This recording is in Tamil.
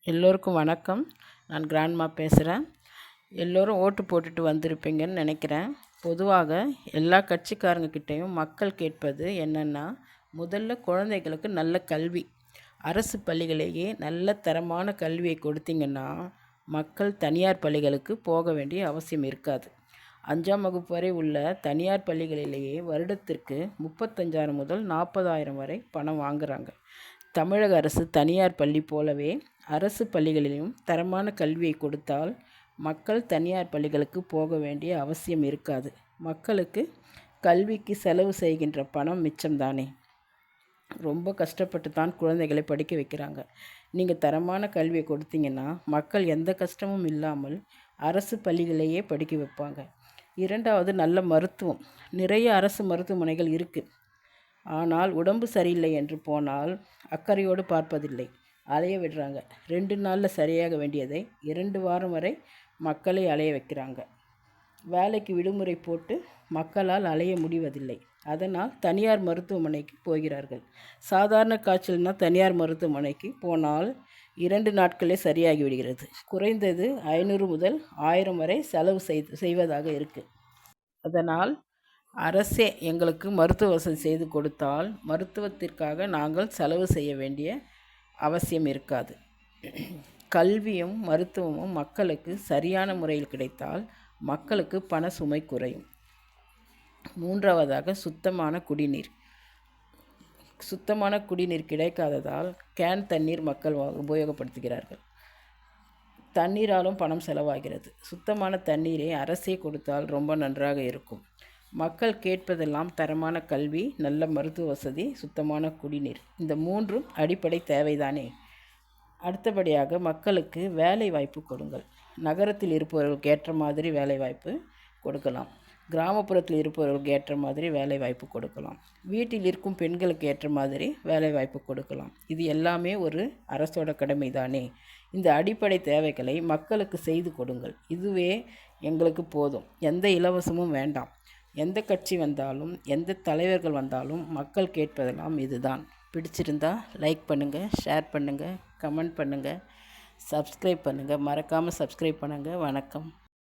எல்லோருக்கும் வணக்கம். நான் கிராண்ட்மா பேசுகிறேன். எல்லோரும் ஓட்டு போட்டுட்டு வந்திருப்பீங்கன்னு நினைக்கிறேன். பொதுவாக எல்லா கட்சிக்காரங்கக்கிட்டேயும் மக்கள் கேட்பது என்னென்னா, முதல்ல குழந்தைகளுக்கு நல்ல கல்வி, அரசு பள்ளிகளிலேயே நல்ல தரமான கல்வியை கொடுத்தீங்கன்னா மக்கள் தனியார் பள்ளிகளுக்கு போக வேண்டிய அவசியம் இருக்காது. 5ஆம் வகுப்பு வரை உள்ள தனியார் பள்ளிகளிலேயே வருடத்திற்கு 35,000 முதல் 40,000 வரை பணம் வாங்குகிறாங்க. தமிழக அரசு தனியார் பள்ளி போலவே அரசு பள்ளிகளிலும் தரமான கல்வியை கொடுத்தால் மக்கள் தனியார் பள்ளிகளுக்கு போக வேண்டிய அவசியம் இருக்காது. மக்களுக்கு கல்விக்கு செலவு செய்கின்ற பணம் மிச்சம்தானே. ரொம்ப கஷ்டப்பட்டு தான் குழந்தைகளை படிக்க வைக்கிறாங்க. நீங்கள் தரமான கல்வியை கொடுத்தீங்கன்னா மக்கள் எந்த கஷ்டமும் இல்லாமல் அரசு பள்ளிகளையே படிக்க வைப்பாங்க. 2வது, நல்ல மருத்துவம். நிறைய அரசு மருத்துவமனைகள் இருக்குது. ஆனால் உடம்பு சரியில்லை என்று போனால் அக்கறையோடு பார்ப்பதில்லை, அலைய விடுறாங்க. 2 நாளில் சரியாக வேண்டியதை 2 வாரம் வரை மக்களை அலைய வைக்கிறாங்க. வேலைக்கு விடுமுறை போட்டு மக்களால் அலைய முடிவதில்லை. அதனால் தனியார் மருத்துவமனைக்கு போகிறார்கள். சாதாரண காய்ச்சல்னால் தனியார் மருத்துவமனைக்கு போனால் 2 நாட்களே சரியாகி விடுகிறது. குறைந்தது 500 முதல் 1000 வரை செலவு செய்வதாக இருக்குது. அதனால் அரசே எங்களுக்கு மருத்துவ வசதி செய்து கொடுத்தால் மருத்துவத்திற்காக நாங்கள் செலவு செய்ய வேண்டிய அவசியம் இருக்காது. கல்வியும் மருத்துவமும் மக்களுக்கு சரியான முறையில் கிடைத்தால் மக்களுக்கு பண சுமை குறையும். 3வதாக, சுத்தமான குடிநீர். சுத்தமான குடிநீர் கிடைக்காததால் கேன் தண்ணீர் மக்கள் உபயோகப்படுத்துகிறார்கள். தண்ணீராலும் பணம் செலவாகிறது. சுத்தமான தண்ணீரை அரசே கொடுத்தால் ரொம்ப நன்றாக இருக்கும். மக்கள் கேட்பதெல்லாம் தரமான கல்வி, நல்ல மருத்துவ வசதி, சுத்தமான குடிநீர். இந்த 3ம் அடிப்படை தேவைதானே. அடுத்தபடியாக மக்களுக்கு வேலை வாய்ப்பு கொடுங்கள். நகரத்தில் இருப்பவர்களுக்கு ஏற்ற மாதிரி வேலை வாய்ப்பு கொடுக்கலாம். கிராமப்புறத்தில் இருப்பவர்களுக்கு ஏற்ற மாதிரி வேலை வாய்ப்பு கொடுக்கலாம். வீட்டில் இருக்கும் பெண்களுக்கு ஏற்ற மாதிரி வேலை வாய்ப்பு கொடுக்கலாம். இது எல்லாமே ஒரு அரசோட கடமை தானே. இந்த அடிப்படை தேவைகளை மக்களுக்கு செய்து கொடுங்கள். இதுவே எங்களுக்கு போதும். எந்த இலவசமும் வேண்டாம். எந்த கட்சி வந்தாலும் எந்த தலைவர்கள் வந்தாலும் மக்கள் கேட்பதெல்லாம் இதுதான். பிடிச்சிருந்தா லைக் பண்ணுங்கள், ஷேர் பண்ணுங்கள், கமெண்ட் பண்ணுங்கள், சப்ஸ்கிரைப் பண்ணுங்கள். மறக்காமல் சப்ஸ்கிரைப் பண்ணுங்கள். வணக்கம்.